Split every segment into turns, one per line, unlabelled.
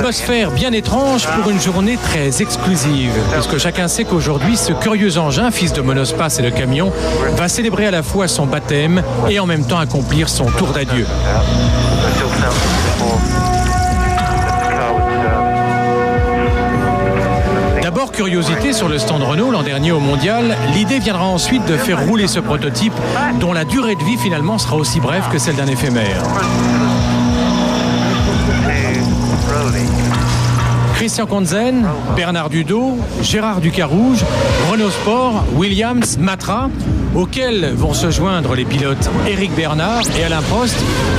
atmosphère bien étrange pour une journée très exclusive, puisque chacun sait qu'aujourd'hui, ce curieux engin, fils de monospace et de camion, va célébrer à la fois son baptême et en même temps accomplir son tour d'adieu. D'abord, curiosité sur le stand Renault l'an dernier au Mondial, l'idée viendra ensuite de faire rouler ce prototype dont la durée de vie finalement sera aussi brève que celle d'un éphémère. Christian Conzen, Bernard Dudot, Gérard Ducarouge, Renault Sport, Williams, Matra, auxquels vont se joindre les pilotes Éric Bernard et Alain Prost,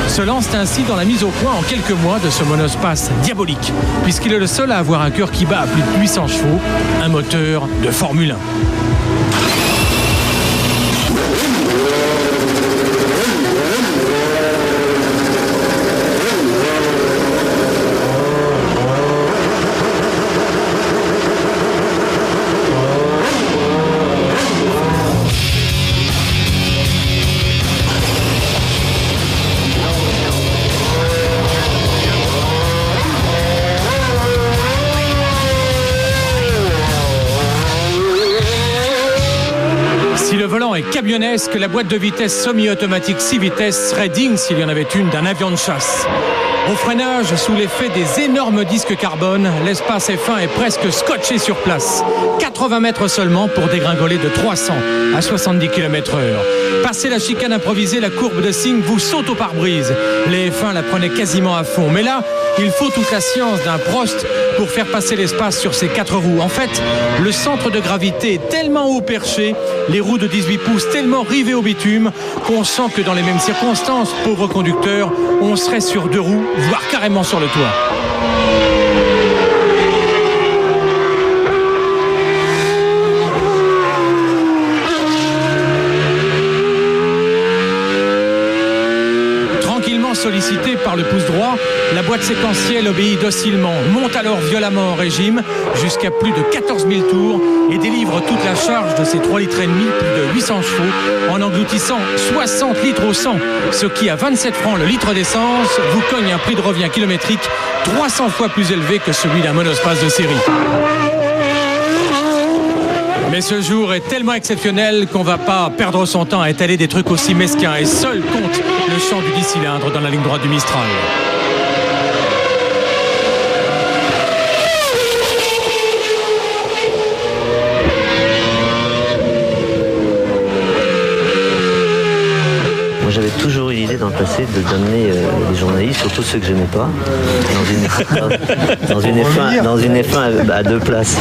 se lancent ainsi dans la mise au point en quelques mois de ce monospace diabolique, puisqu'il est le seul à avoir un cœur qui bat à plus de 800 chevaux, un moteur de Formule 1. Camionnesque, la boîte de vitesse semi-automatique 6 vitesses serait digne, s'il y en avait une, d'un avion de chasse. Au freinage, sous l'effet des énormes disques carbone, l'espace F1 est presque scotché sur place. 80 mètres seulement pour dégringoler de 300 à 70 km/h. Passé la chicane improvisée, la courbe de Signes vous saute au pare-brise. Les F1 la prenaient quasiment à fond. Mais là, il faut toute la science d'un Prost pour faire passer l'espace sur ces 4 roues. En fait, le centre de gravité est tellement haut perché, les roues de 18 pouces tellement rivées au bitume, qu'on sent que dans les mêmes circonstances, pauvre conducteur, on serait sur 2 roues, voire carrément sur le toit. Sollicitée par le pouce droit, la boîte séquentielle obéit docilement, monte alors violemment en régime jusqu'à plus de 14 000 tours et délivre toute la charge de ses 3,5 litres, plus de 800 chevaux, en engloutissant 60 litres au 100, ce qui à 27 francs le litre d'essence vous cogne un prix de revient kilométrique 300 fois plus élevé que celui d'un monospace de série. Mais ce jour est tellement exceptionnel qu'on va pas perdre son temps à étaler des trucs aussi mesquins, et seul compte le chant du 10 cylindres dans la ligne droite du Mistral.
Moi, j'avais toujours eu l'idée dans le passé d'amener les journalistes, surtout ceux que j'aimais pas, dans une F1 à 2 places.